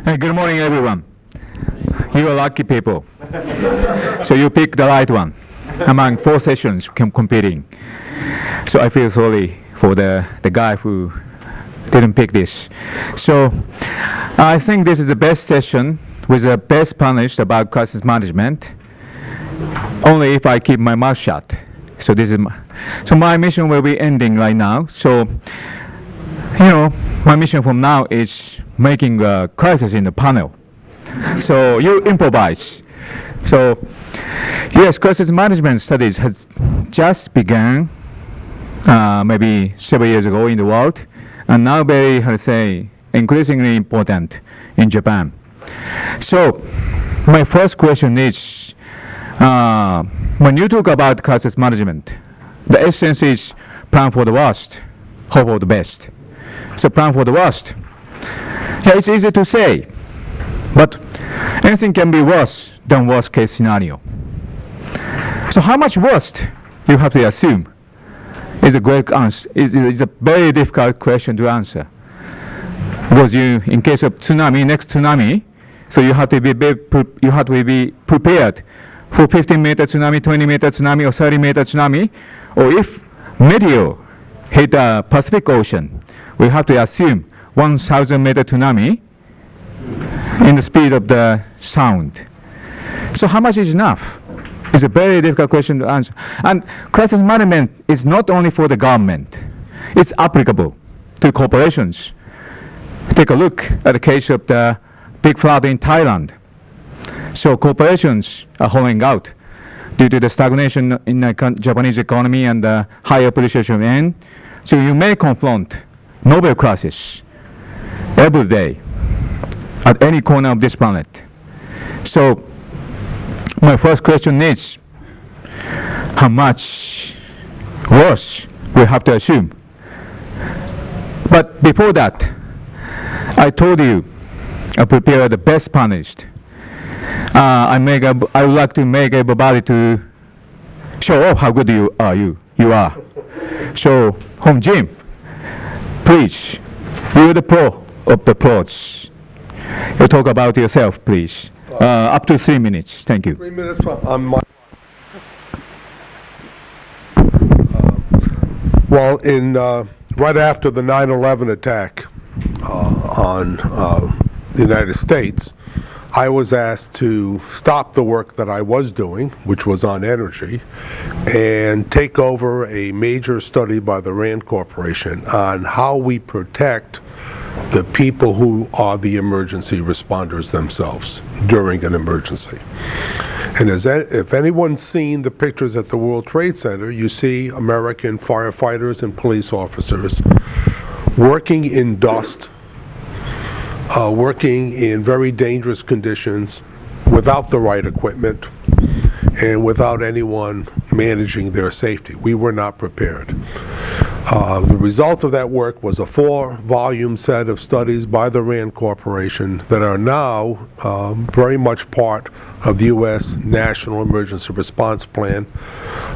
Hey, good morning, everyone. You are lucky people. So you picked the right one among 4 sessions competing. So I feel sorry for the guy who didn't pick this. So I think this is the best session with the best panelist about crisis management. Only if I keep my mouth shut. So this is my mission will be ending right now. So my mission from now is making a crisis in the panel. So you improvise. So yes, crisis management studies has just begun maybe several years ago in the world, and now very, increasingly important in Japan. So my first question is, when you talk about crisis management, the essence is plan for the worst, hope for the best. So plan for the worst. Yeah, it's easy to say, but anything can be worse than worst case scenario. So how much worst you have to assume is a great answer. It's a very difficult question to answer, because in case of tsunami, next tsunami, so you have to be prepared for 15-meter tsunami, 20-meter tsunami, or 30-meter tsunami, or if meteor hit the Pacific Ocean, we have to assume 1,000-meter tsunami in the speed of the sound. So how much is enough? It's a very difficult question to answer. And crisis management is not only for the government. It's applicable to corporations. Take a look at the case of the big flood in Thailand. So corporations are hollowing out due to the stagnation in the Japanese economy and the high appreciation of yen. So you may confront Nobel crisis every day at any corner of this planet. So my first question is, how much worse we have to assume? But before that, I told you I prepared the best panelist. I would like to make everybody to show off how good you are. So, Home Jim, please, you're the pro of the pros. You talk about yourself, please. Up to 3 minutes. Thank you. 3 minutes on my. Well, right after the 9/11 attack on the United States, I was asked to stop the work that I was doing, which was on energy, and take over a major study by the RAND Corporation on how we protect the people who are the emergency responders themselves during an emergency. And if anyone's seen the pictures at the World Trade Center, you see American firefighters and police officers working in dust, working in very dangerous conditions without the right equipment and without anyone managing their safety. We were not prepared. The result of that work was a 4-volume set of studies by the RAND Corporation that are now very much part of the U.S. National Emergency Response Plan.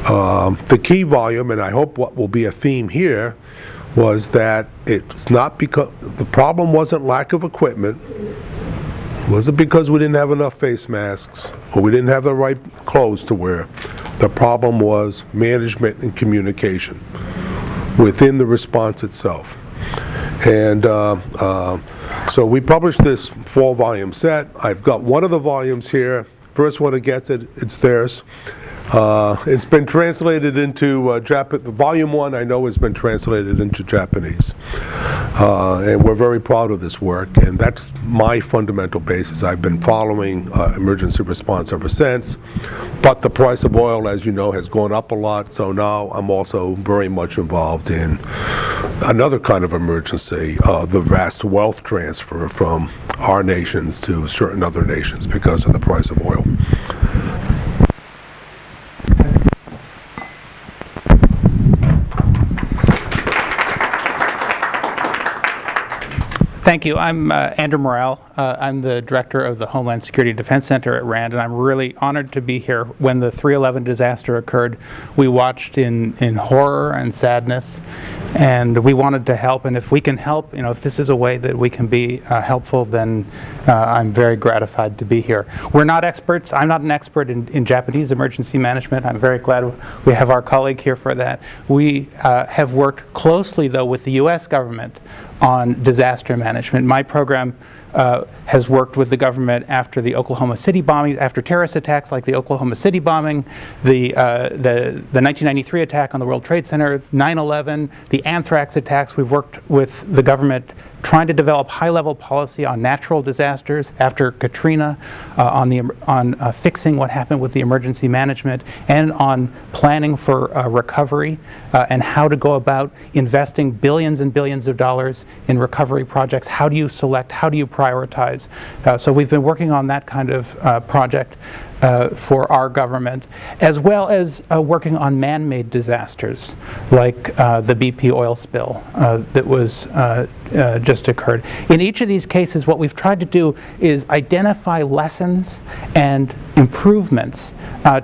The key volume, and I hope what will be a theme here, was that it's not because the problem wasn't lack of equipment. It wasn't because we didn't have enough face masks or we didn't have the right clothes to wear. The problem was management and communication within the response itself. And so we published this 4-volume set. I've got one of the volumes here. First one that gets it, it's theirs. It's been translated into Japanese. Volume 1, I know, has been translated into Japanese. And we're very proud of this work, and that's my fundamental basis. I've been following emergency response ever since, but the price of oil, as you know, has gone up a lot, so now I'm also very much involved in another kind of emergency, the vast wealth transfer from our nations to certain other nations because of the price of oil. Thank you. I'm Andrew Morrell. I'm the director of the Homeland Security Defense Center at RAND, and I'm really honored to be here. When the 3/11 disaster occurred, we watched in horror and sadness, and we wanted to help. And if we can help, if this is a way that we can be helpful, then I'm very gratified to be here. We're not experts. I'm not an expert in Japanese emergency management. I'm very glad we have our colleague here for that. We have worked closely, though, with the U.S. government on disaster management. My program has worked with the government after the Oklahoma City bombing, after terrorist attacks like the Oklahoma City bombing, the 1993 attack on the World Trade Center, 9/11, the anthrax attacks. We've worked with the government trying to develop high-level policy on natural disasters after Katrina, on fixing what happened with the emergency management, and on planning for recovery and how to go about investing billions and billions of dollars in recovery projects. How do you select? How do you prioritize? So we've been working on that kind of project for our government, as well as working on man-made disasters like the BP oil spill that was just occurred. In each of these cases, what we've tried to do is identify lessons and improvements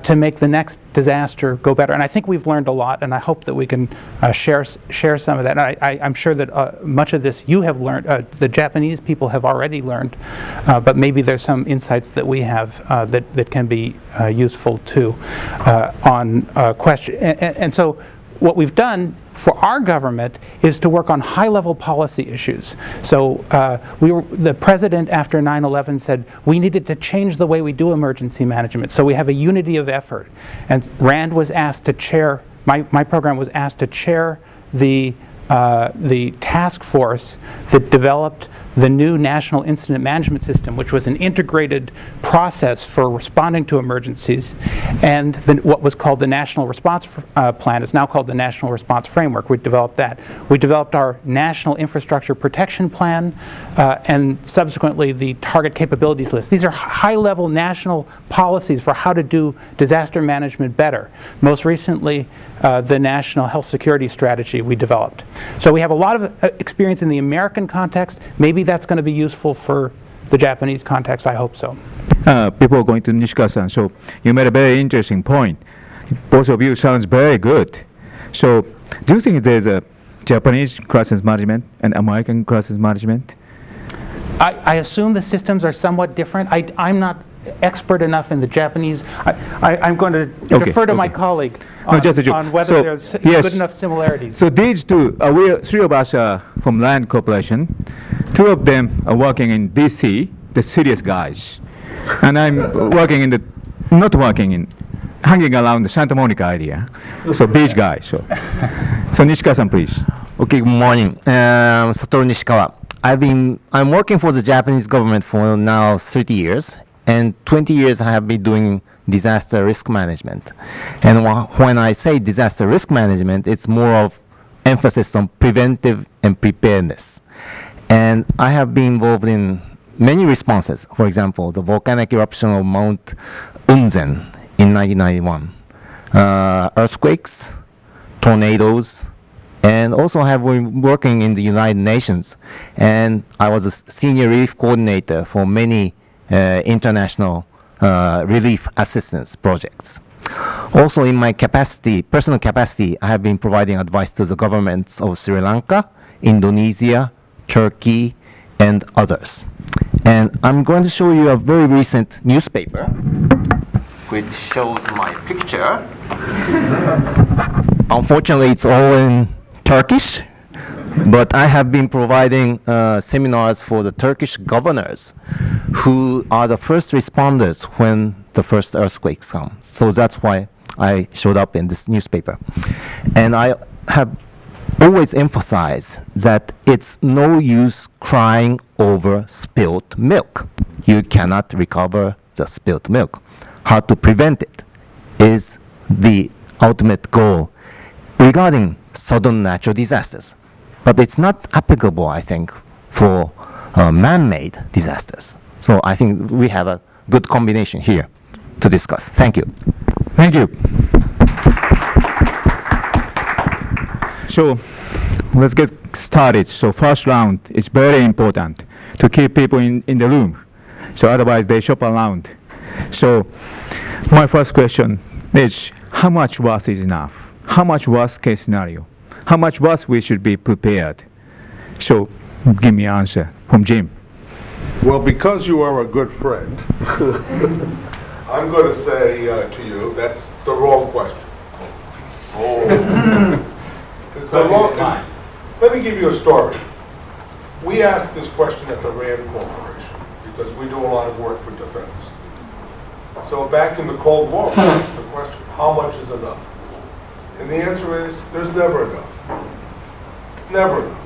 to make the next disaster go better. And I think we've learned a lot, and I hope that we can share some of that. And I'm sure that much of this you have learned, the Japanese people have already learned, but maybe there's some insights that we have that can be useful too on question. And so what we've done for our government is to work on high-level policy issues. So the president after 9/11 said we needed to change the way we do emergency management. So we have a unity of effort. And RAND was asked to chair, my program was asked to chair the task force that developed the new National Incident Management System, which was an integrated process for responding to emergencies, and what was called the National Response Plan is now called the National Response Framework. We developed that. We developed our National Infrastructure Protection Plan, and subsequently the Target Capabilities List. These are high-level national policies for how to do disaster management better. Most recently, the National Health Security Strategy we developed. So we have a lot of experience in the American context. Maybe that's going to be useful for the Japanese context. I hope so. Before going to Nishikawa-san, so you made a very interesting point. Both of you sounds very good. So do you think there's a Japanese crisis management and American crisis management? I assume the systems are somewhat different. I'm not expert enough in the Japanese. I'm going to defer to my colleague on whether there's good enough similarities. So these two, three of us are from RAND Corporation. Two of them are working in DC, the serious guys. And I'm hanging around the Santa Monica area. So beach guys. So Nishikawa-san, please. Okay, good morning. Satoru Nishikawa. I'm working for the Japanese government for now 30 years. And 20 years I have been doing disaster risk management. And when I say disaster risk management, it's more of emphasis on preventive and preparedness. And I have been involved in many responses. For example, the volcanic eruption of Mount Unzen in 1991, earthquakes, tornadoes, and also have been working in the United Nations. And I was a senior relief coordinator for many international relief assistance projects. Also in my personal capacity, I have been providing advice to the governments of Sri Lanka, Indonesia, Turkey, and others. And I'm going to show you a very recent newspaper, which shows my picture. Unfortunately, it's all in Turkish. But I have been providing seminars for the Turkish governors who are the first responders when the first earthquakes come. So that's why I showed up in this newspaper. And I have always emphasized that it's no use crying over spilled milk. You cannot recover the spilled milk. How to prevent it is the ultimate goal regarding sudden natural disasters. But it's not applicable, I think, for man-made disasters. So I think we have a good combination here to discuss. Thank you. Thank you. So let's get started. So first round is very important. to keep people in the room. So otherwise they shop around. So my first question is, how much worse is enough? How much worst case scenario? How much worse we should be prepared? So give me an answer from Jim. Well, because you are a good friend, I'm going to say to you, that's the wrong question. It's the wrong, let me give you a story. We asked this question at the RAND Corporation because we do a lot of work for defense. So back in the Cold War, we asked the question, how much is enough? And the answer is, there's never enough. It's never enough.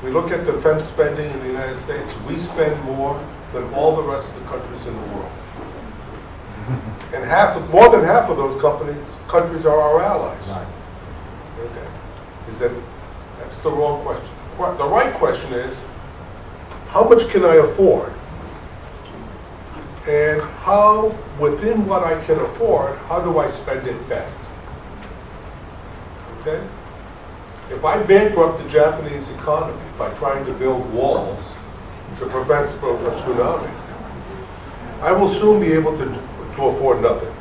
We look at defense spending in the United States, we spend more than all the rest of the countries in the world. And more than half of those countries are our allies. Okay. That's the wrong question. The right question is, how much can I afford? And how, within what I can afford, how do I spend it best? Okay? If I bankrupt the Japanese economy by trying to build walls to prevent a tsunami, I will soon be able to afford nothing.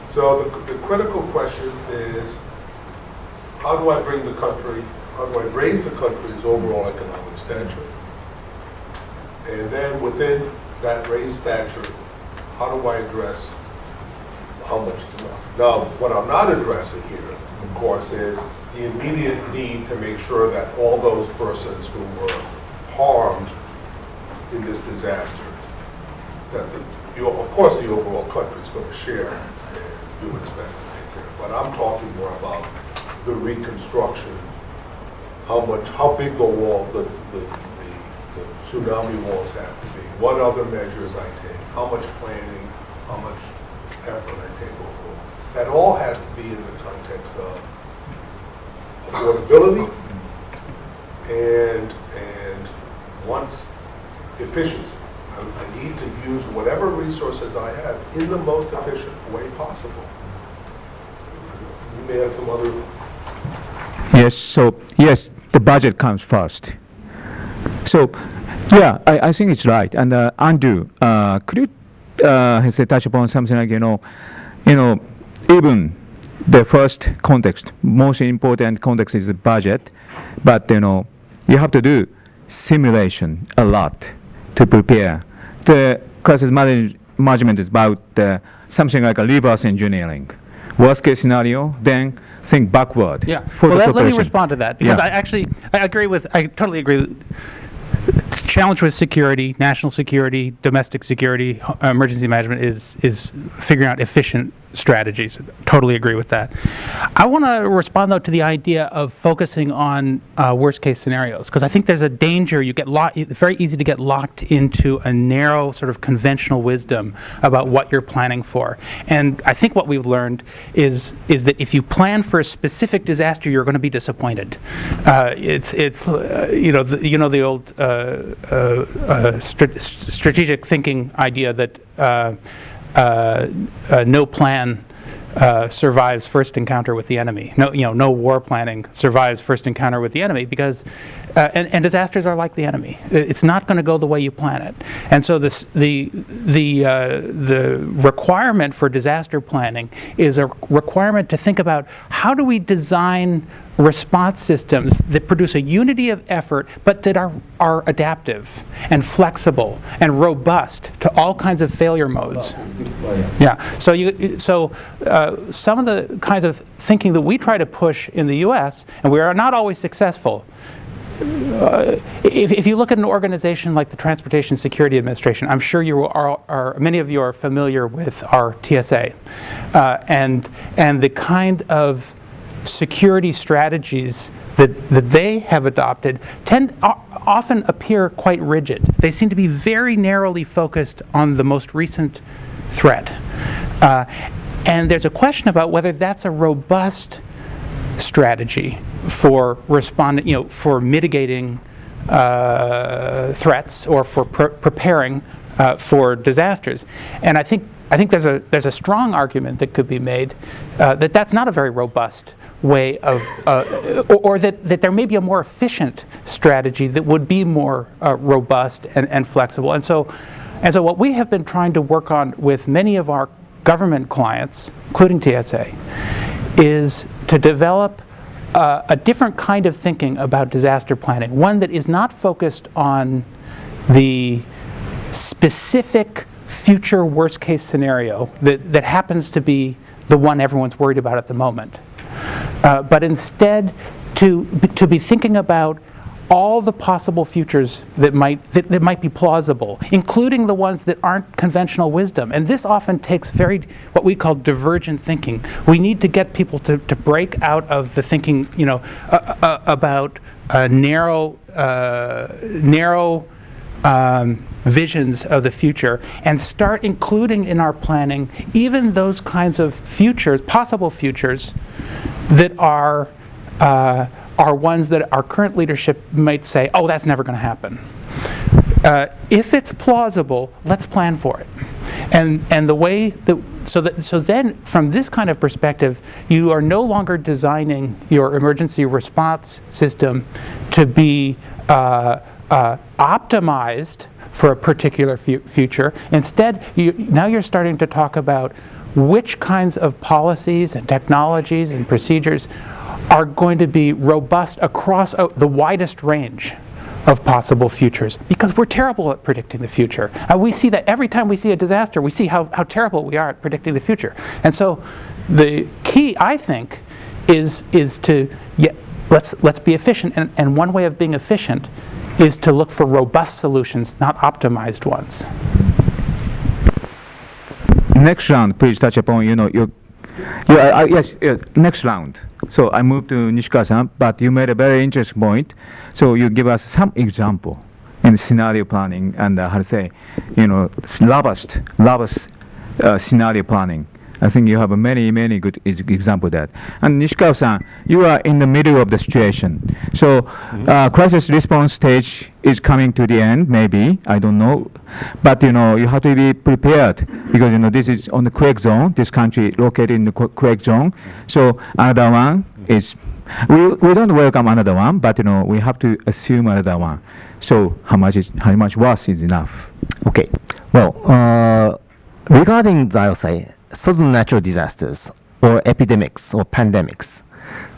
So the critical question is, how do I raise the country's overall economic stature? And then within that raised stature, how do I address how much is enough? Now, what I'm not addressing here, of course, is the immediate need to make sure that all those persons who were harmed in this disaster, that of course the overall country is going to share and do its best to take care of. But I'm talking more about the reconstruction, how big the wall, the tsunami walls have to be, what other measures I take, how much planning, how much effort I take overall. That all has to be in the context of affordability and once efficiency. I need to use whatever resources I have in the most efficient way possible. You may have some other. Yes, so yes, the budget comes first. So yeah, I think it's right. And Andrew, could you say touch upon something like even the first context, most important context is the budget, but you have to do simulation a lot to prepare. The crisis management is about something like a reverse engineering. Worst case scenario, then think backward. Yeah. For Well, the let me preparation. respond to that because Yeah. I totally agree with. Challenge with security, national security, domestic security, emergency management is figuring out efficient strategies. Totally agree with that. I want to respond though to the idea of focusing on worst case scenarios because I think there's a danger it's very easy to get locked into a narrow sort of conventional wisdom about what you're planning for. And I think what we've learned is that if you plan for a specific disaster, you're going to be disappointed. It's the old strategic thinking idea that no plan survives first encounter with the enemy. No war planning survives first encounter with the enemy because and disasters are like the enemy. It's not going to go the way you plan it. And so the requirement for disaster planning is a requirement to think about how do we design response systems that produce a unity of effort, but that are adaptive and flexible and robust to all kinds of failure modes. Yeah. So some of the kinds of thinking that we try to push in the U.S., and we are not always successful. If you look at an organization like the Transportation Security Administration, I'm sure many of you are familiar with our TSA, and the kind of security strategies that they have adopted often appear quite rigid. They seem to be very narrowly focused on the most recent threat. And there's a question about whether that's a robust strategy for responding, for mitigating threats or for preparing for disasters. And I think there's a strong argument that could be made that that's not a very robust way of, or that there may be a more efficient strategy that would be more robust and flexible. And so what we have been trying to work on with many of our government clients, including TSA, is to develop a different kind of thinking about disaster planning, one that is not focused on the specific future worst case scenario that happens to be the one everyone's worried about at the moment, but instead to be thinking about all the possible futures that might be plausible, including the ones that aren't conventional wisdom. And this often takes what we call divergent thinking. We need to get people to break out of the thinking, about narrow visions of the future, and start including in our planning even those kinds of futures, possible futures, that are ones that our current leadership might say, oh, that's never going to happen. If it's plausible, let's plan for it. And the way that so then from this kind of perspective, you are no longer designing your emergency response system to be optimized for a particular future. Instead, now you're starting to talk about which kinds of policies and technologies and procedures are going to be robust across the widest range of possible futures, because we're terrible at predicting the future. We see that every time we see a disaster, we see how terrible we are at predicting the future. And so the key, I think, is to let's be efficient, and one way of being efficient is to look for robust solutions, not optimized ones. Next round, please touch upon, yes, next round. So I moved to Nishikawa-san, but you made a very interesting point. So you give us some example in scenario planning and robust scenario planning. I think you have many good examples of that. And Nishikawa-san, you are in the middle of the situation. So crisis response stage is coming to the end, maybe, I don't know. But you have to be prepared, because this is on the quake zone, this country located in the quake zone. So another one is, we don't welcome another one, but we have to assume another one. So how much worse is enough? Okay, well, regarding I would say sudden natural disasters or epidemics or pandemics,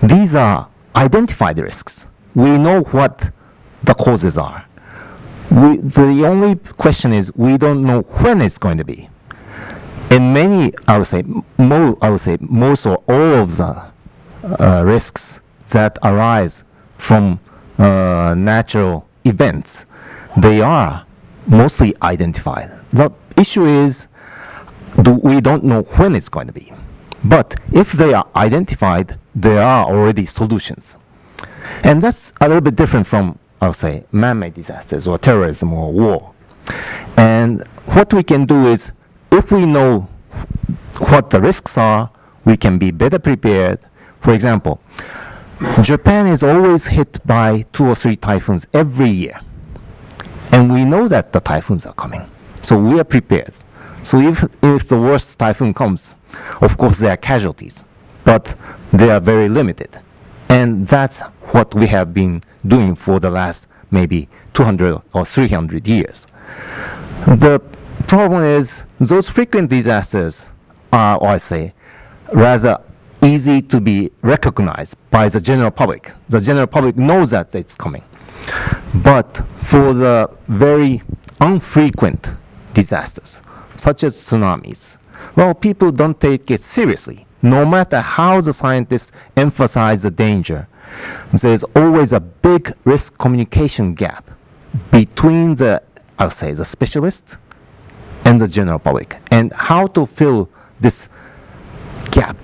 these are identified risks. We know what the causes are. The only question is we don't know when it's going to be. And many, most or all of the risks that arise from natural events, they are mostly identified. The issue is we don't know when it's going to be. But if they are identified, there are already solutions. And that's a little bit different from, I'll say, man-made disasters or terrorism or war. And what we can do is, if we know what the risks are, we can be better prepared. For example, Japan is always hit by 2 or 3 typhoons every year. And we know that the typhoons are coming. So we are prepared. So if the worst typhoon comes, of course there are casualties, but they are very limited. And that's what we have been doing for the last maybe 200 or 300 years. The problem is those frequent disasters are, or I say, rather easy to be recognized by the general public. The general public knows that it's coming. But for the very infrequent disasters, such as tsunamis, well, people don't take it seriously. No matter how the scientists emphasize the danger, there's always a big risk communication gap between the, I would say, the specialists and the general public. And how to fill this gap,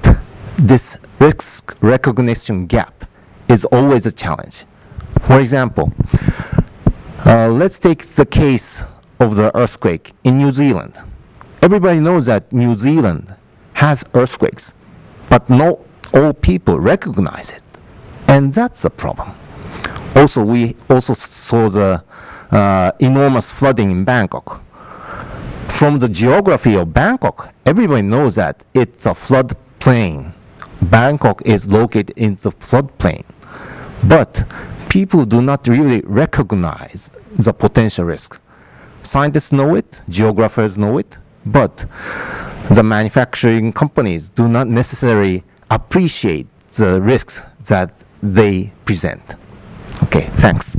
this risk recognition gap, is always a challenge. For example, let's take the case of the earthquake in New Zealand. Everybody knows that New Zealand has earthquakes, but not all people recognize it. And that's a problem. Also, we also saw the enormous flooding in Bangkok. From the geography of Bangkok, everybody knows that it's a floodplain. Bangkok is located in the floodplain, but people do not really recognize the potential risk. Scientists know it, geographers know it, but the manufacturing companies do not necessarily appreciate the risks that they present. Okay, thanks.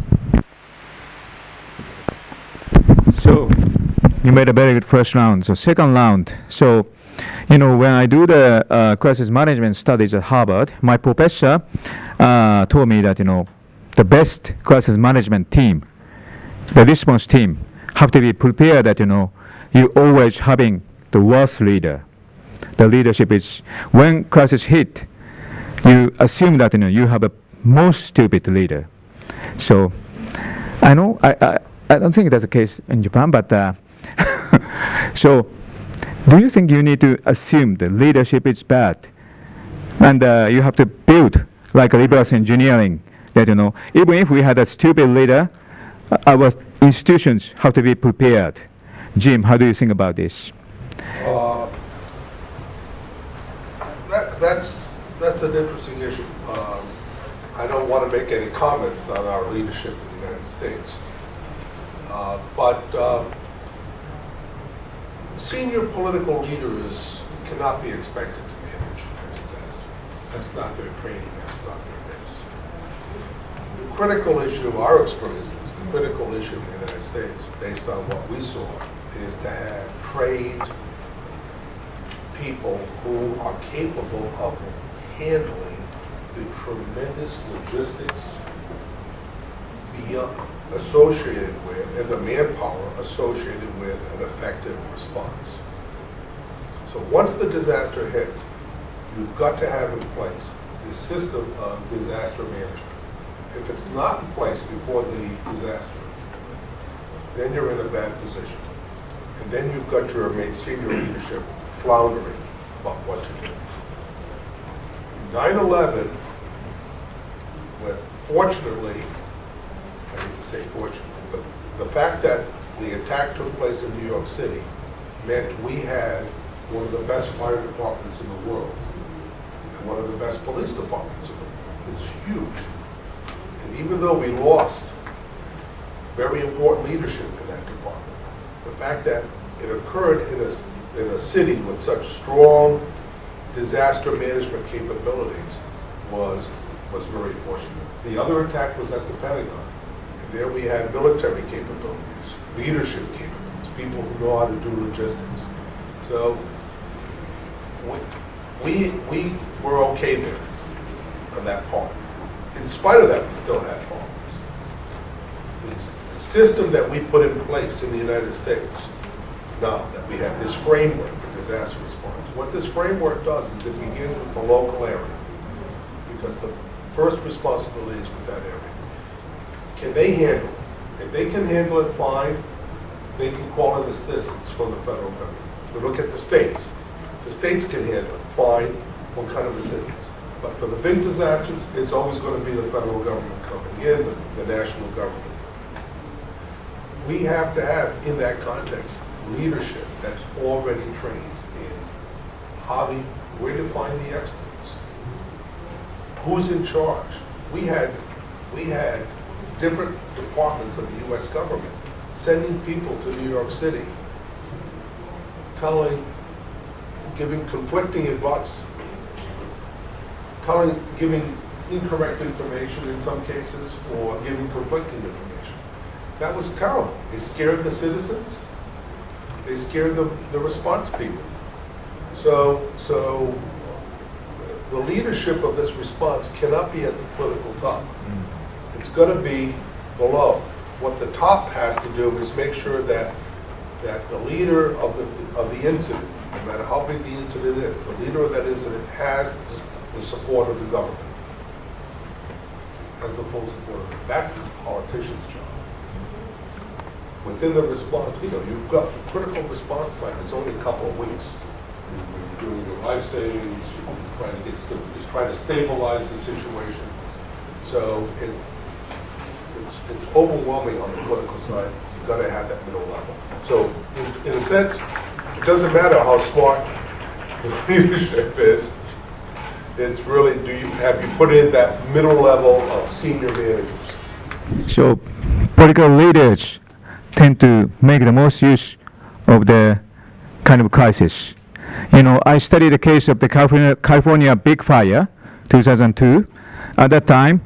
So you made a very good first round. So second round. So when I do the crisis management studies at Harvard, my professor told me that the best crisis management team, the response team, have to be prepared that you always having the worst leader. The leadership is when crisis hit, you assume that you have a most stupid leader. So I know I don't think that's the case in Japan, but so do you think you need to assume the leadership is bad, and you have to build like a reverse engineering that even if we had a stupid leader, our institutions have to be prepared. Jim, how do you think about this? That's an interesting issue. I don't want to make any comments on our leadership in the United States, but senior political leaders cannot be expected to manage a disaster. That's not their training, that's not their base. The critical issue, our experience is the critical issue in the United States, based on what we saw, is to have trained people who are capable of handling the tremendous logistics associated with, and the manpower associated with an effective response. So once the disaster hits, you've got to have in place the system of disaster management. If it's not in place before the disaster, then you're in a bad position. And then you've got your senior leadership floundering about what to do. In 9/11, fortunately, I hate to say fortunately, but the fact that the attack took place in New York City meant we had one of the best fire departments in the world and one of the best police departments in the world. It was huge. And even though we lost very important leadership in that department, the fact that it occurred in a city with such strong disaster management capabilities was very fortunate. The other attack was at the Pentagon. And there we had military capabilities, leadership capabilities, people who know how to do logistics. So we were okay there on that part. In spite of that, we still had problems. The system that we put in place in the United States, now that we have this framework for disaster response, what this framework does is it begins with the local area, because the first responsibility is with that area. Can they handle it? If they can handle it, fine. They can call in assistance from the federal government. We look at the states. The states can handle it, fine. What kind of assistance? But for the big disasters, it's always going to be the federal government coming in, the national government. We have to have, in that context, leadership that's already trained in where to find the experts, who's in charge. We had different departments of the U.S. government sending people to New York City, giving conflicting advice, giving incorrect information in some cases, or giving conflicting information. That was terrible. It scared the citizens. They scared the response people. So the leadership of this response cannot be at the political top. It's going to be below. What the top has to do is make sure that the leader of the incident, no matter how big the incident is, the leader of that incident has the support of the government, has the full support of it. That's the politician's job. Within the response, you've got the critical response time is only a couple of weeks. You're doing your life savings, you're trying to stabilize the situation. So it's overwhelming on the political side. You've got to have that middle level. So in a sense, it doesn't matter how smart the leadership is. It's really, have you put in that middle level of senior managers? So political leaders tend to make the most use of the kind of crisis. You know, I studied the case of the California big fire, 2002. At that time,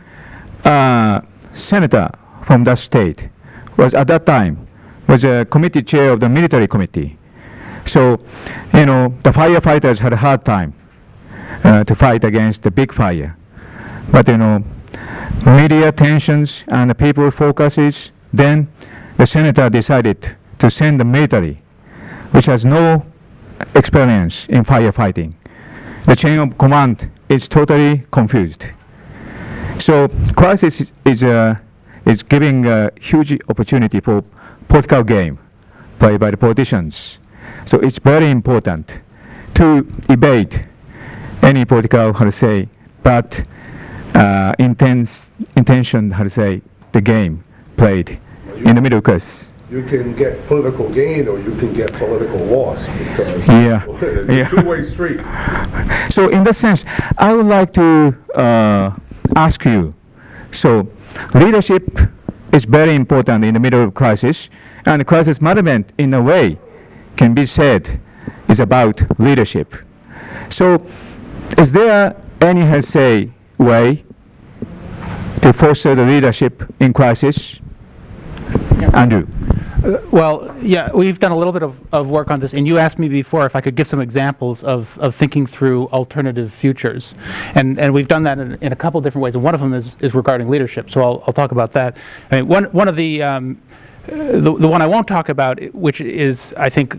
senator from that state was at that time was a committee chair of the military committee. So, you know, the firefighters had a hard time to fight against the big fire. But, you know, media tensions and the people focuses, then the senator decided to send the military, which has no experience in firefighting. The chain of command is totally confused. So crisis is giving a huge opportunity for political game played by the politicians. So it's very important to evade any political, bad intention, the game played in the middle class. You can get political gain or you can get political loss because Yeah. it's a two-way street. So in that sense, I would like to ask you, so leadership is very important in the middle of crisis, and crisis management in a way can be said is about leadership. So is there any, way to foster the leadership in crisis? Andrew. Well, yeah, we've done a little bit of work on this, and you asked me before if I could give some examples of thinking through alternative futures, and we've done that in a couple different ways, and one of them is regarding leadership, so I'll talk about that. I mean, one of the one I won't talk about, which is, I think,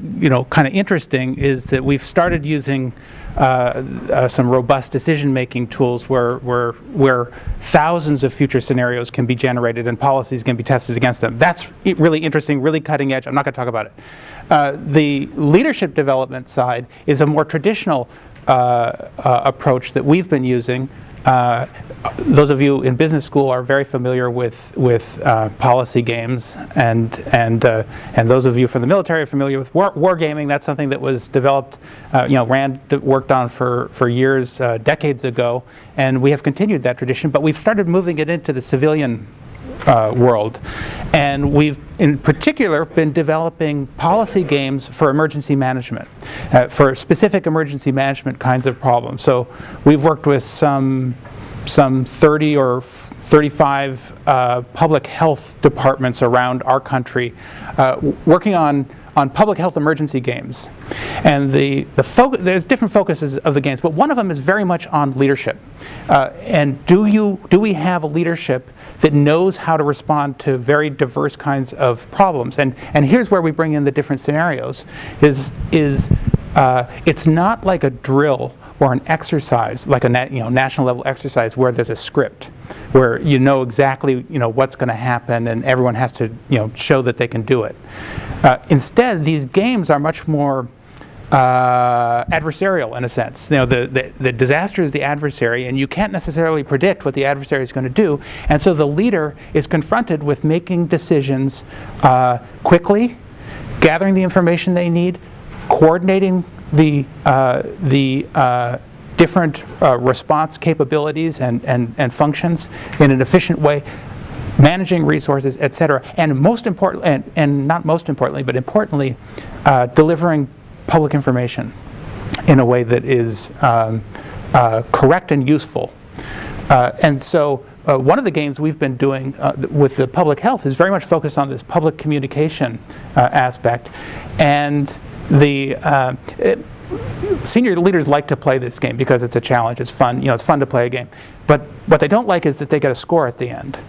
kind of interesting, is that we've started using some robust decision-making tools where thousands of future scenarios can be generated and policies can be tested against them. That's really interesting, really cutting edge. I'm not going to talk about it. The leadership development side is a more traditional approach that we've been using. Those of you in business school are very familiar with policy games, and those of you from the military are familiar with wargaming. That's something that was developed, Rand worked on for years, decades ago, and we have continued that tradition. But we've started moving it into the civilian world, and we've in particular been developing policy games for emergency management, for specific emergency management kinds of problems. So we've worked with some 30 or 35 public health departments around our country, working on public health emergency games. And there's different focuses of the games, but one of them is very much on leadership. And do we have a leadership that knows how to respond to very diverse kinds of problems? And here's where we bring in the different scenarios. It's not like a drill or an exercise, like a national level exercise where there's a script, where you know exactly what's going to happen and everyone has to show that they can do it. Instead, these games are much more adversarial in a sense. The disaster is the adversary, and you can't necessarily predict what the adversary is going to do, and so the leader is confronted with making decisions quickly, gathering the information they need, coordinating the different response capabilities and functions in an efficient way, managing resources, etc., and most important, and not most importantly, but importantly, delivering public information in a way that is correct and useful. And so one of the games we've been doing with the public health is very much focused on this public communication aspect, and senior leaders like to play this game because it's a challenge. It's fun. It's fun to play a game. But what they don't like is that they get a score at the end.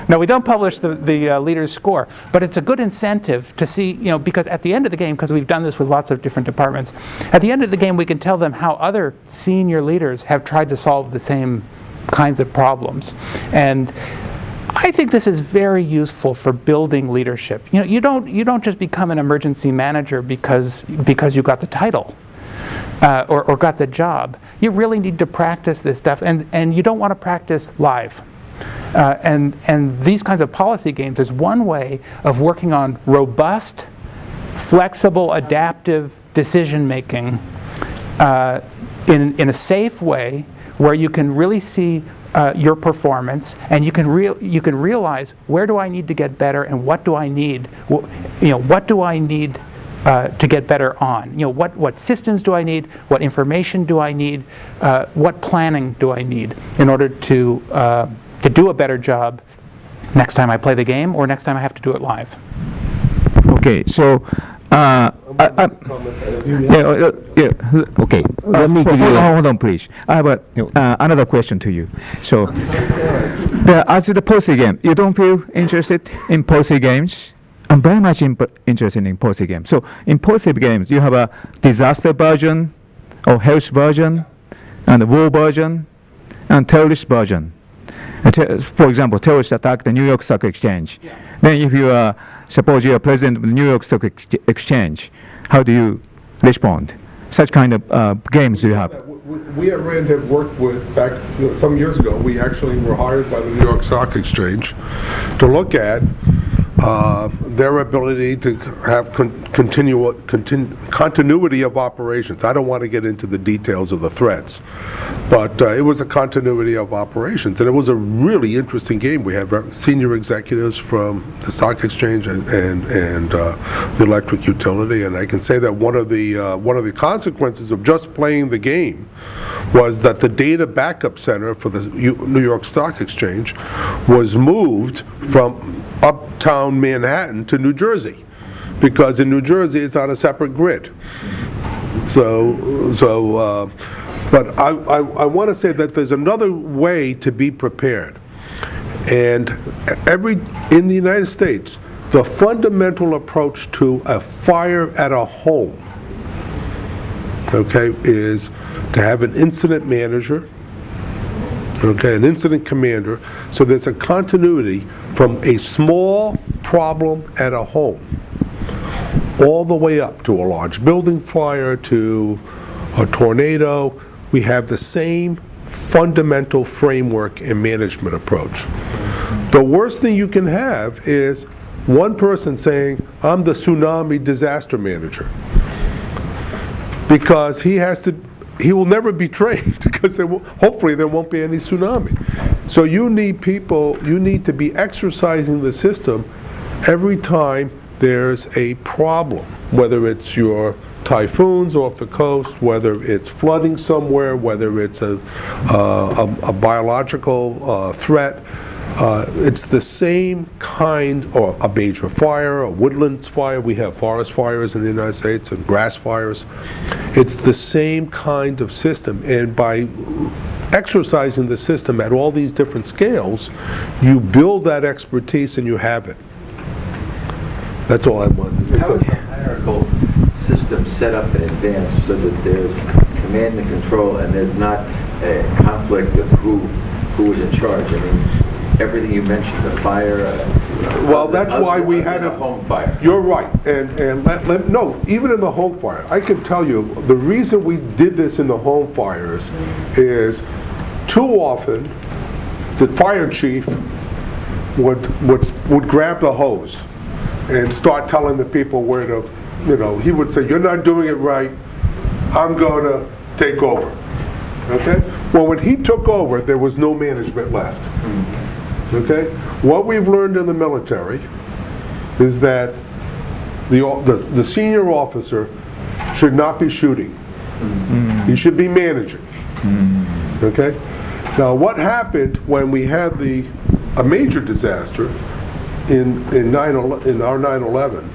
No, we don't publish the leader's score, but it's a good incentive to see, because at the end of the game, because we've done this with lots of different departments, at the end of the game we can tell them how other senior leaders have tried to solve the same kinds of problems. And I think this is very useful for building leadership. You don't just become an emergency manager because you got the title or got the job. You really need to practice this stuff, and you don't want to practice live. And these kinds of policy games is one way of working on robust, flexible, adaptive decision-making in a safe way where you can really see your performance, and you can realize, where do I need to get better, and what do I need? What do I need to get better on? What systems do I need? What information do I need? What planning do I need in order to do a better job next time I play the game, or next time I have to do it live? Okay, so okay. Let me give you. Hold on, please. I have another question to you. So, as the policy game, you don't feel interested in policy games? I'm very much interested in policy games. So, in policy games, you have a disaster version, or health version, and a war version, and terrorist version. For example, terrorists attack the New York Stock Exchange. Yeah. Then if you suppose you are president of the New York Stock Exchange, how do you respond? Such kind of games do you have? We at RAND have worked with, back some years ago, we actually were hired by the New York Stock Exchange to look at their ability to have continuity of operations. I don't want to get into the details of the threats, but it was a continuity of operations, and it was a really interesting game. We had senior executives from the stock exchange and the electric utility, and I can say that one of the consequences of just playing the game was that the data backup center for the New York Stock Exchange was moved from uptown Manhattan to New Jersey, because in New Jersey it's on a separate grid. But I want to say that there's another way to be prepared, and in the United States, the fundamental approach to a fire at a home, okay, is to have an incident manager, okay, an incident commander, so there's a continuity from a small problem at a home all the way up to a large building fire, to a tornado. We have the same fundamental framework and management approach. The worst thing you can have is one person saying, I'm the tsunami disaster manager, because he will never be trained, because hopefully there won't be any tsunami. So you need to be exercising the system every time there's a problem, whether it's your typhoons off the coast, whether it's flooding somewhere, whether it's a biological threat. It's the same kind, or a major fire, a woodlands fire. We have forest fires in the United States and grass fires. It's the same kind of system, and by exercising the system at all these different scales, you build that expertise and you have it. That's all I want. How is the hierarchical system set up in advance so that there's command and control, and there's not a conflict of who is in charge? I mean, everything you mentioned, the fire. Well, that's why we had a home fire. You're right, and no, even in the home fire, I can tell you the reason we did this in the home fires is too often the fire chief would grab the hose and start telling the people where to, he would say, you're not doing it right, I'm going to take over. Okay? Well, when he took over, there was no management left. Okay? What we've learned in the military is that the senior officer should not be shooting. He should be managing. Okay? Now, what happened when we had a major disaster in our 9/11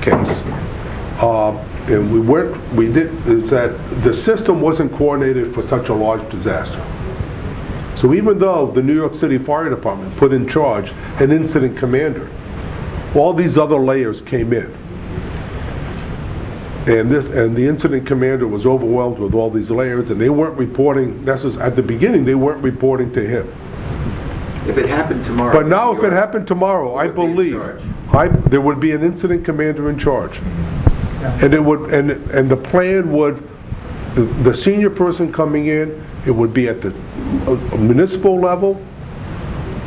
case, and is that the system wasn't coordinated for such a large disaster. So even though the New York City Fire Department put in charge an incident commander, all these other layers came in. And the incident commander was overwhelmed with all these layers, and they weren't reporting at the beginning, they weren't reporting to him. If it happened tomorrow. But now if it happened tomorrow, I believe there would be an incident commander in charge. And it would, and the plan would, the senior person coming in, it would be at the municipal level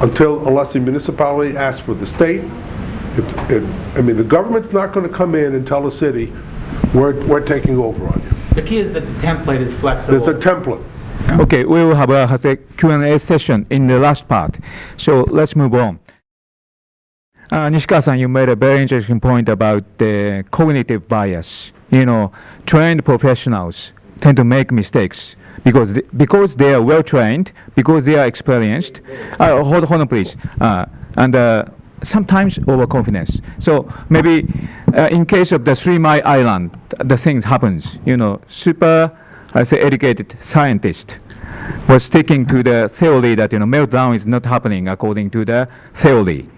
unless the municipality asks for the state. The government's not going to come in and tell the city, We're taking over on you. The key is that the template is flexible. There's a template. Okay, we will have a Q&A session in the last part. So let's move on. Nishikawa-san, you made a very interesting point about the cognitive bias. You know, trained professionals tend to make mistakes because they are well trained, because they are experienced. Hold on, please. And sometimes overconfidence. So maybe in case of the 3 Mile Island, the things happens. You know, super, educated scientist was sticking to the theory that meltdown is not happening according to the theory,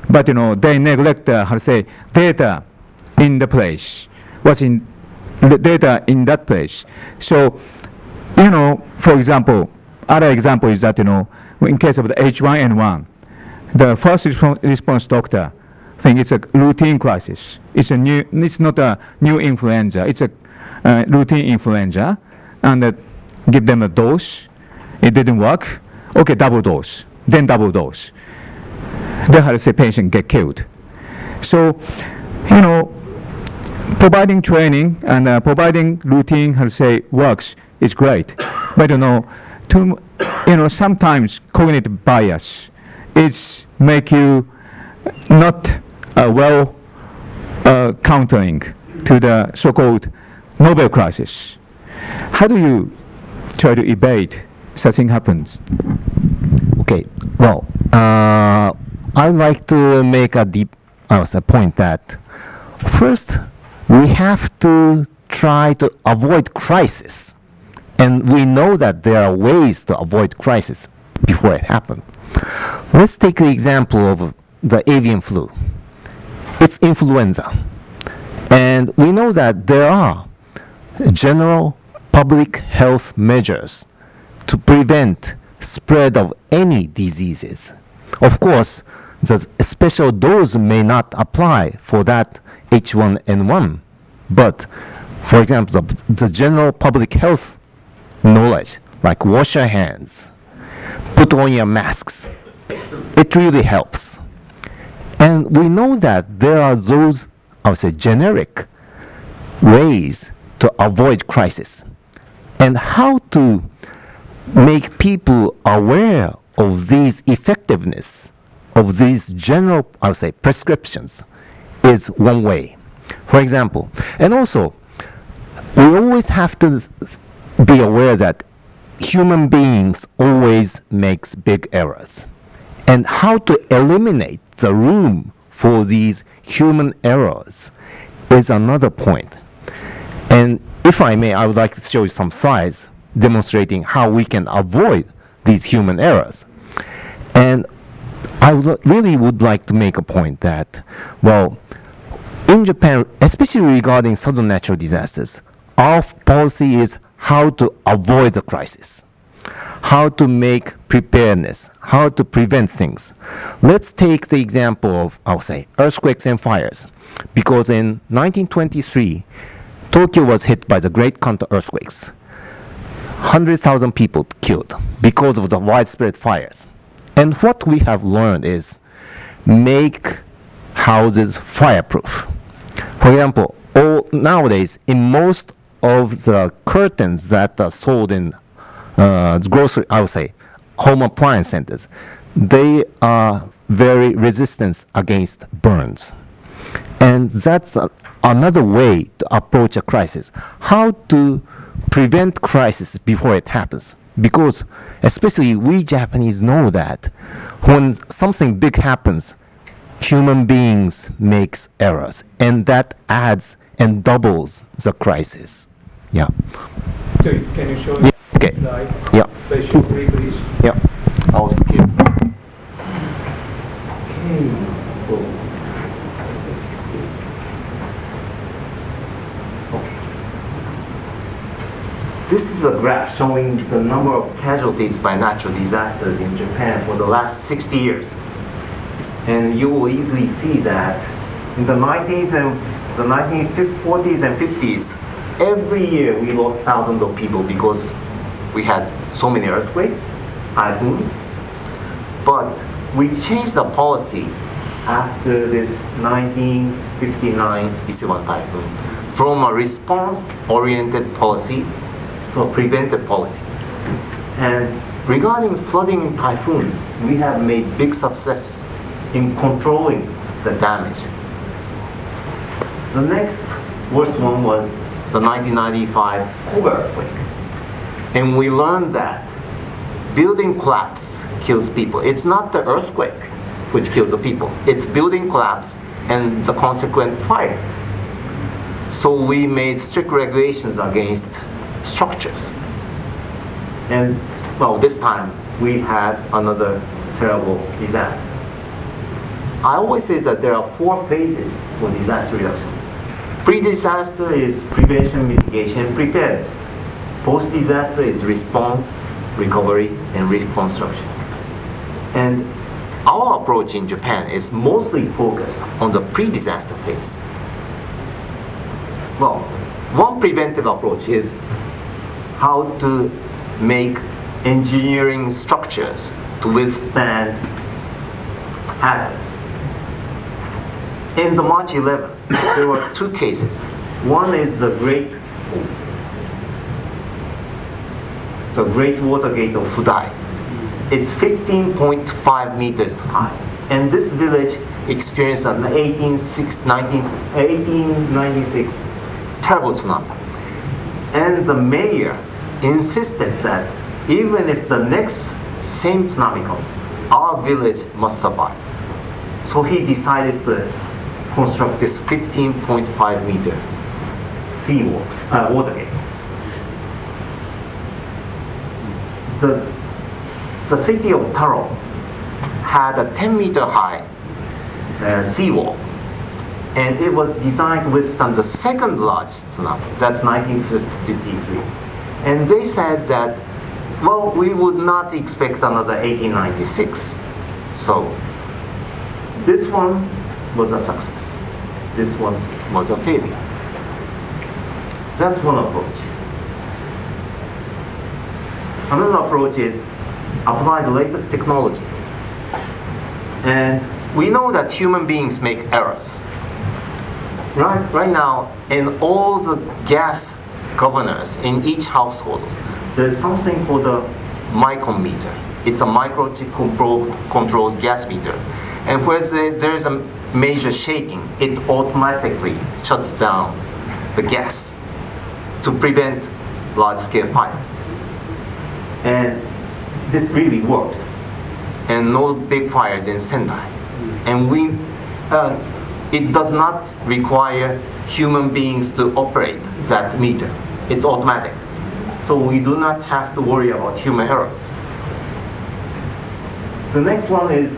but they neglect data in the place. What's in the data in that place? So for example, other example is that in case of the H1N1, the first response doctor think it's a routine crisis. It's not a new influenza. It's a routine influenza, and give them a dose. It didn't work. Okay, double dose. Then double dose. The patient get killed. So, providing training and providing routine works is great, but sometimes cognitive bias is make you not well countering to the so-called Nobel crisis. How do you try to evade such thing happens? Okay, well, I'd like to make a point that first we have to try to avoid crisis, and we know that there are ways to avoid crisis before it happens. Let's take the example of the avian flu. It's influenza, and we know that there are general public health measures to prevent spread of any diseases. Of course, the special dose may not apply for that H1N1, but for example, the general public health knowledge, like wash your hands, put on your masks, it really helps. And we know that there are those, generic ways to avoid crisis. And how to make people aware of these effectiveness of these general, prescriptions is one way. For example, and also, we always have to be aware that human beings always makes big errors. And how to eliminate the room for these human errors is another point. And if I may, I would like to show you some slides demonstrating how we can avoid these human errors. And I really would like to make a point that, well, in Japan, especially regarding sudden natural disasters, our policy is how to avoid the crisis, how to make preparedness, how to prevent things. Let's take the example of, earthquakes and fires, because in 1923, Tokyo was hit by the Great Kanto earthquakes. 100,000 people killed because of the widespread fires. And what we have learned is make houses fireproof. For example, nowadays, in most of the curtains that are sold in grocery, home appliance centers, they are very resistant against burns. And that's another way to approach a crisis. How to prevent crisis before it happens. Because especially we Japanese know that when something big happens, human beings makes errors, and that adds and doubles the crisis. Yeah. So can you show yeah. Okay. Slide? Yeah. Please show me, please. Yeah. I'll skip. This is a graph showing the number of casualties by natural disasters in Japan for the last 60 years. And you will easily see that in the 1940s and 50s, every year we lost thousands of people because we had so many earthquakes, typhoons. But we changed the policy after this 1959 Isiwan typhoon. from a response-oriented policy to a preventive policy. And regarding flooding and typhoon, we have made big success in controlling the damage. The next worst one was the 1995 Kobe earthquake. And we learned that building collapse kills people. It's not the earthquake which kills the people. It's building collapse and the consequent fire. So we made strict regulations against structures. And well, this time we had another terrible disaster. I always say that there are 4 phases for disaster reduction. Pre-disaster is prevention, mitigation, preparedness. Post-disaster is response, recovery, and reconstruction. And our approach in Japan is mostly focused on the pre-disaster phase. Well, one preventive approach is how to make engineering structures to withstand hazards. In the March 11, there were 2 cases. One is the Great Water Gate of Fudai. It's 15.5 meters high. And this village experienced an 1896 terrible tsunami. And the mayor insisted that even if the next same tsunami comes, our village must survive. So he decided to construct this 15.5 meter water gate. The city of Taro had a 10 meter high seawall, and it was designed to withstand the second largest tsunami. That's 1953. And they said that, well, we would not expect another 1896. So this one was a success. This one was a failure. That's one approach. Another approach is apply the latest technology. And we know that human beings make errors. Right now, in all the gas governors in each household, there's something called a micrometer. It's a microchip controlled gas meter. And where there is a major shaking, it automatically shuts down the gas to prevent large-scale fires. And this really worked. And no big fires in Sendai. And it does not require human beings to operate that meter. It's automatic. So we do not have to worry about human errors. The next one is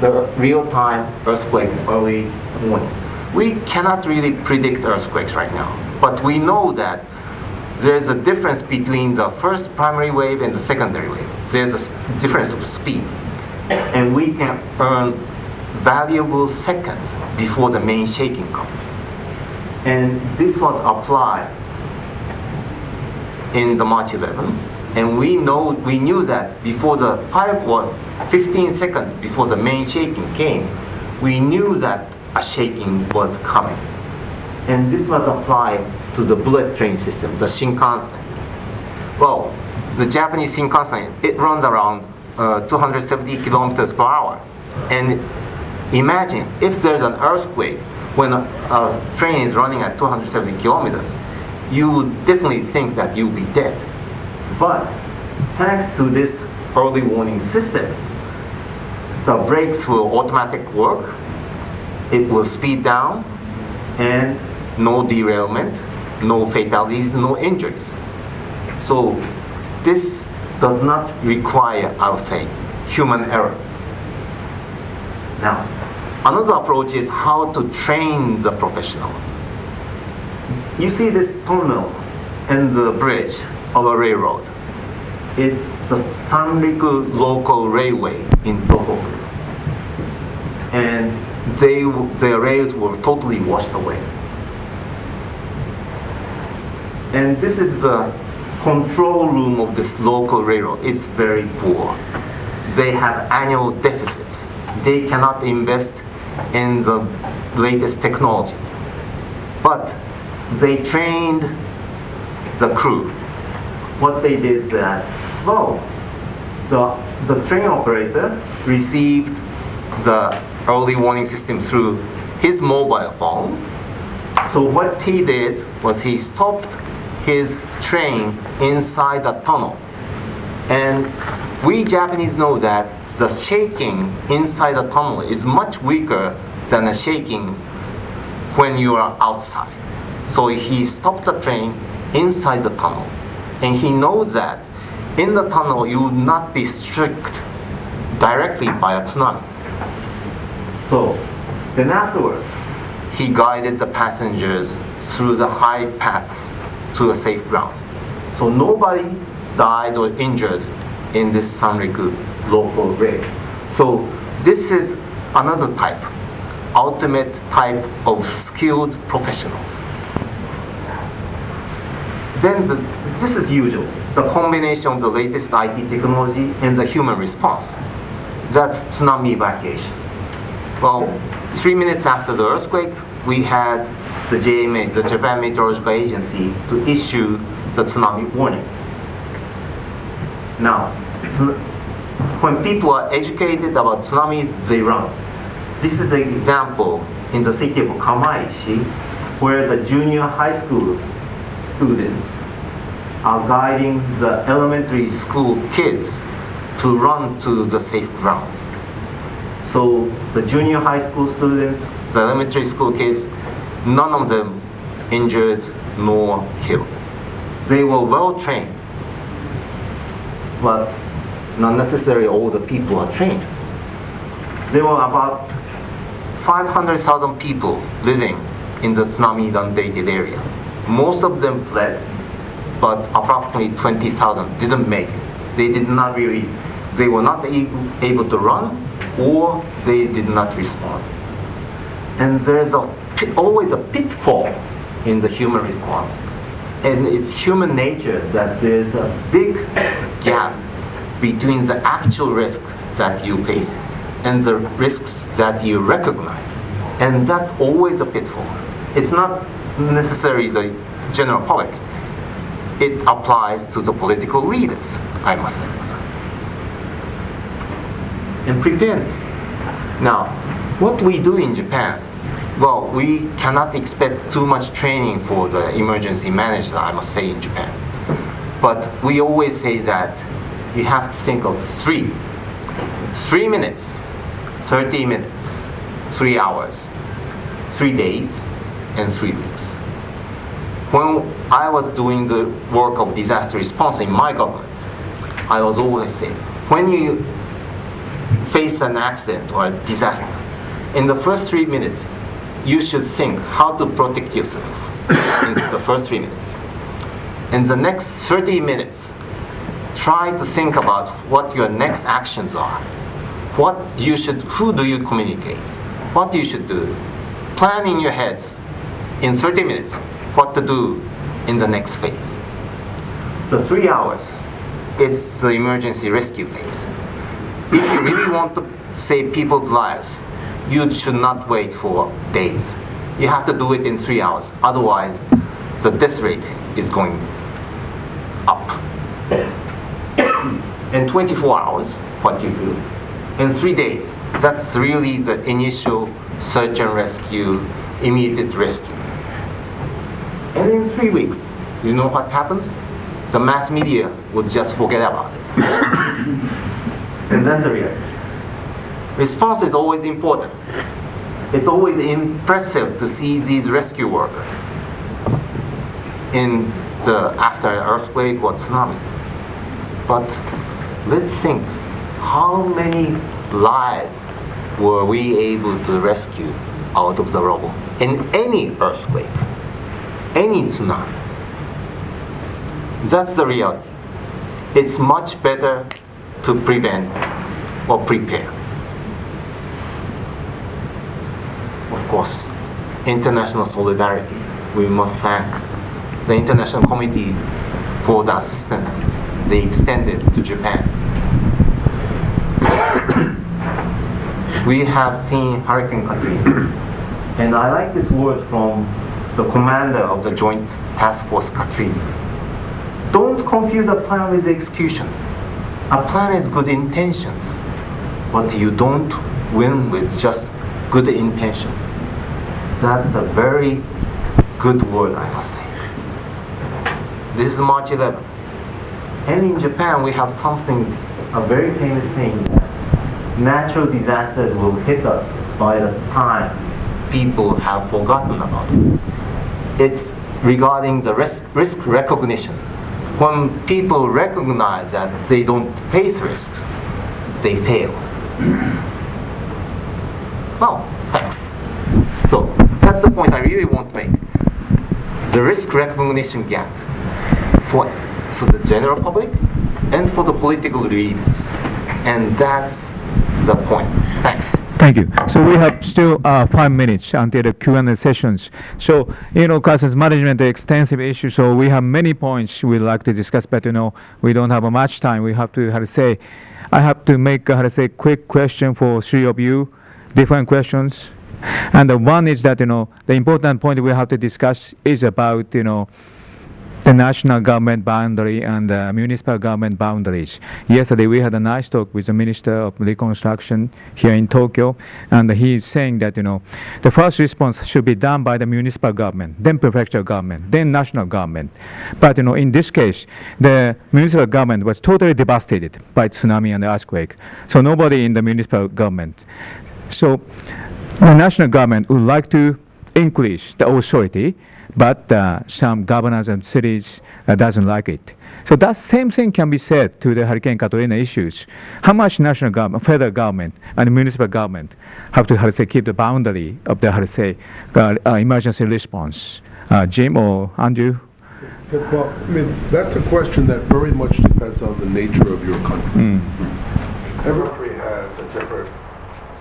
the real-time earthquake early warning. We cannot really predict earthquakes right now, but we know that there is a difference between the first primary wave and the secondary wave. There's a difference of speed. And we can earn valuable seconds before the main shaking comes. And this was applied in the March 11. And we knew that before the 15 seconds before the main shaking came, we knew that a shaking was coming. And this was applied to the bullet train system, the Shinkansen. Well, the Japanese Shinkansen, it runs around 270 kilometers per hour. And imagine if there's an earthquake when a train is running at 270 kilometers, you would definitely think that you'll be dead. But thanks to this early warning system, the brakes will automatically work, it will speed down, and no derailment, no fatalities, no injuries. So this does not require, I would say, human errors. Now, another approach is how to train the professionals. You see this tunnel and the bridge of a railroad. It's the Sanriku local railway in Tohoku. And the rails were totally washed away. And this is the control room of this local railroad. It's very poor. They have annual deficits. They cannot invest in the latest technology. But they trained the crew. What they did that, well, the train operator received the early warning system through his mobile phone. So what he did was he stopped his train inside the tunnel. And we Japanese know that the shaking inside the tunnel is much weaker than the shaking when you are outside. So he stopped the train inside the tunnel. And he knows that in the tunnel you would not be struck directly by a tsunami. So then afterwards, he guided the passengers through the high paths to a safe ground. So nobody died or injured in this Sanriku local rig. So this is another type, ultimate type of skilled professional. Then this is usual, the combination of the latest IT technology and the human response. That's tsunami evacuation. Well, 3 minutes after the earthquake, we had the JMA, the Japan Meteorological Agency, to issue the tsunami warning. Now, when people are educated about tsunamis, they run. This is an example in the city of Kamaishi, where the junior high school students are guiding the elementary school kids to run to the safe grounds. So the junior high school students, the elementary school kids, none of them injured nor killed. They were well trained, but not necessarily all the people are trained. There were about 500,000 people living in the tsunami inundated area. Most of them fled, but approximately 20,000 didn't make it. They were not able to run, or they did not respond. And there's always a pitfall in the human response. And it's human nature that there's a big gap between the actual risk that you face and the risks that you recognize. And that's always a pitfall. It's not necessarily the general public. It applies to the political leaders, I must say. And preparedness. Now, what we do in Japan, well, we cannot expect too much training for the emergency manager, I must say, in Japan. But we always say that you have to think of 3 minutes, 30 minutes, 3 hours, 3 days, and 3 weeks. When I was doing the work of disaster response in my government, I was always saying, when you face an accident or a disaster, in the first 3 minutes, you should think how to protect yourself in the first 3 minutes. In the next 30 minutes, try to think about what your next actions are. Who do you communicate? What you should do. Plan in your heads in 30 minutes what to do in the next phase. The 3 hours, it's the emergency rescue phase. If you really want to save people's lives, you should not wait for days. You have to do it in 3 hours. Otherwise, the death rate is going up. In 24 hours, what you do. In 3 days, that's really the initial search and rescue, immediate rescue. And in 3 weeks, you know what happens? The mass media would just forget about it. And that's the reality. Response is always important. It's always impressive to see these rescue workers after an earthquake or tsunami. But let's think, how many lives were we able to rescue out of the rubble in any earthquake, any tsunami? That's the reality. It's much better to prevent or prepare. Of course, international solidarity. We must thank the International Committee for the assistance they extended to Japan. We have seen Hurricane Katrina, and I like this word from the commander of the Joint Task Force Katrina. Don't confuse a plan with execution. A plan is good intentions, but you don't win with just good intentions. That's a very good word, I must say. This is March 11th. And in Japan, we have something, a very famous saying, natural disasters will hit us by the time people have forgotten about it. It's regarding the risk recognition. When people recognize that they don't face risks, they fail. Well, thanks. So that's the point I really want to make. The risk recognition gap for the general public and for the political leaders. And that's the point. Thanks. Thank you. So we have still 5 minutes until the Q&A sessions. So, crisis management is an extensive issue, so we have many points we'd like to discuss, but, we don't have much time. We have to, I have to make, quick question for three of you, different questions. And the one is that, the important point we have to discuss is about, the national government boundary and the municipal government boundaries. Yesterday we had a nice talk with the Minister of Reconstruction here in Tokyo, and he is saying that the first response should be done by the municipal government, then prefectural government, then national government. But in this case, the municipal government was totally devastated by tsunami and the earthquake, so nobody in the municipal government. So the national government would like to increase the authority, but some governors and cities doesn't like it. So that same thing can be said to the Hurricane Katrina issues. How much national government, federal government, and municipal government have to keep the boundary of the emergency response? Jim or Andrew? Well, that's a question that very much depends on the nature of your country. Every country has a different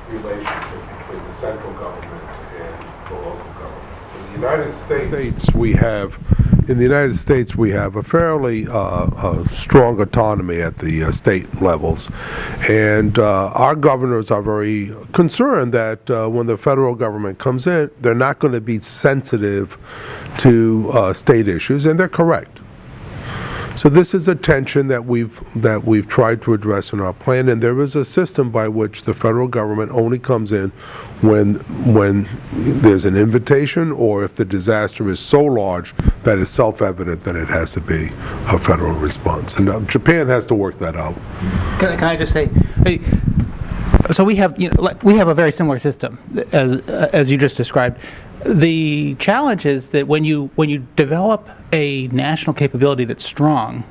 relationship between the central government and the local government. In the United States, we have a fairly strong autonomy at the state levels, and our governors are very concerned that when the federal government comes in, they're not going to be sensitive to state issues, and they're correct. So this is a tension that we've tried to address in our plan, and there is a system by which the federal government only comes in when there's an invitation, or if the disaster is so large that it's self-evident that it has to be a federal response. And Japan has to work that out. Can I just say, so we have a very similar system as you just described. The challenge is that when you develop a national capability that's strong,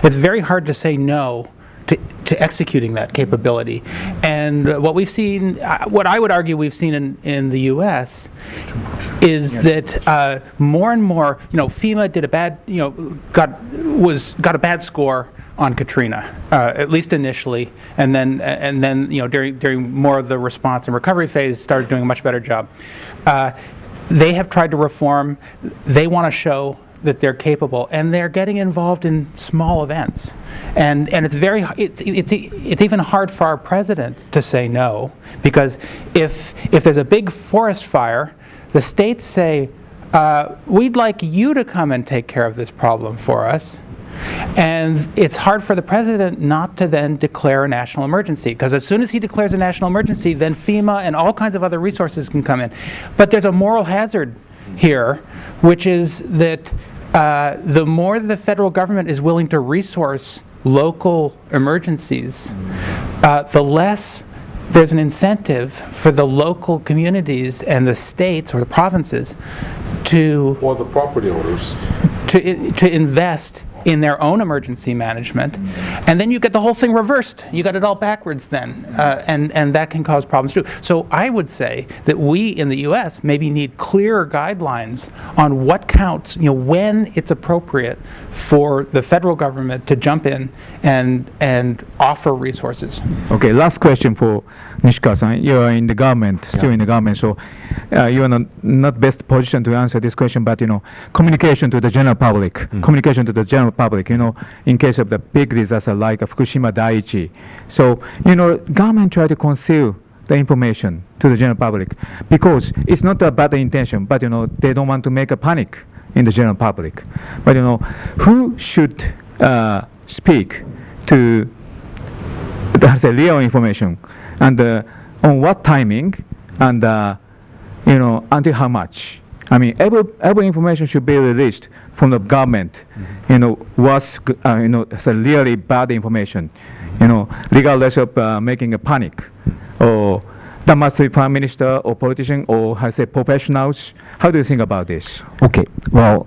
it's very hard to say no to executing that capability. And what we've seen, what I would argue we've seen in the U.S. is that more and more, FEMA did got a bad score on Katrina, at least initially, and then during more of the response and recovery phase, started doing a much better job. They have tried to reform. They want to show that they're capable, and they're getting involved in small events, and it's even hard for our president to say no, because if there's a big forest fire, the states say, we'd like you to come and take care of this problem for us. And it's hard for the president not to then declare a national emergency, because as soon as he declares a national emergency, then FEMA and all kinds of other resources can come in. But there's a moral hazard here, which is that the more the federal government is willing to resource local emergencies, the less there's an incentive for the local communities and the states or the provinces Or the property owners. to invest in their own emergency management, and then you get the whole thing reversed. You got it all backwards then, and that can cause problems too. So I would say that we in the U.S. maybe need clearer guidelines on what counts, when it's appropriate for the federal government to jump in and offer resources. Okay, last question for Nishikawa-san. You are in the government, still in the government, so you are not best positioned to answer this question, but communication to the general public, in case of the big disaster like Fukushima Daiichi. So, government try to conceal the information to the general public, because it's not a bad intention, but they don't want to make a panic in the general public. But who should speak to the real information, and on what timing, and until how much? I mean, every information should be released from the government. What's really bad information. Regardless of making a panic, or that must be prime minister or politician or professionals. How do you think about this? Okay, well,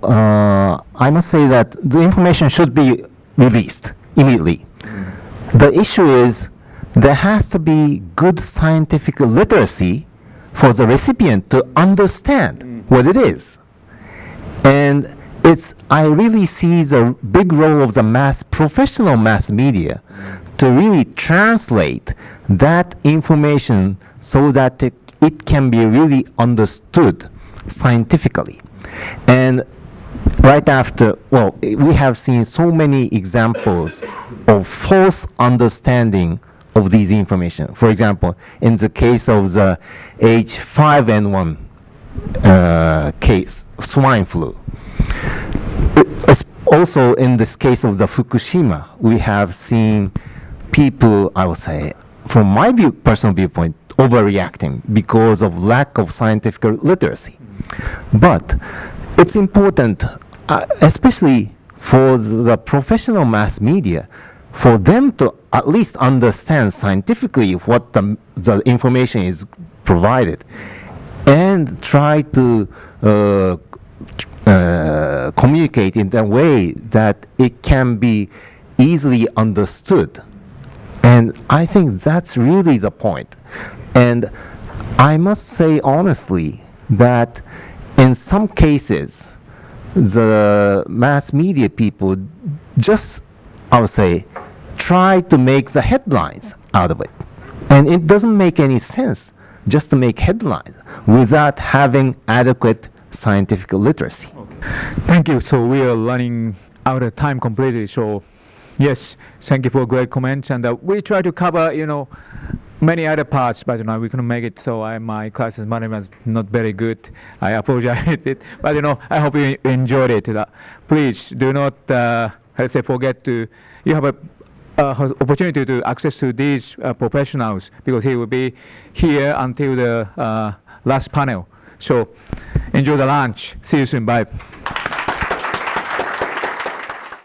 I must say that the information should be released immediately. The issue is there has to be good scientific literacy for the recipient to understand what it is. And I really see the big role of the professional mass media to really translate that information so that it can be really understood scientifically. And right after, we have seen so many examples of false understanding of these information. For example, in the case of the H5N1 case, swine flu. Also, in this case of the Fukushima, we have seen people, I would say, from my personal viewpoint, overreacting because of lack of scientific literacy. But it's important, especially for the professional mass media, for them to at least understand scientifically what the information is provided, and try to communicate in a way that it can be easily understood. And I think that's really the point. And I must say honestly that in some cases, the mass media people just, I would say, try to make the headlines out of it. And it doesn't make any sense just to make headlines without having adequate scientific literacy. Thank you. So we are running out of time completely. So yes, thank you for great comments. And we try to cover, many other parts, but we couldn't make it. So my crisis management is not very good. I apologize. But I hope you enjoyed it. Please do not, forget to. You have a opportunity to access to these professionals, because he will be here until the last panel. So enjoy the lunch. See you soon. Bye.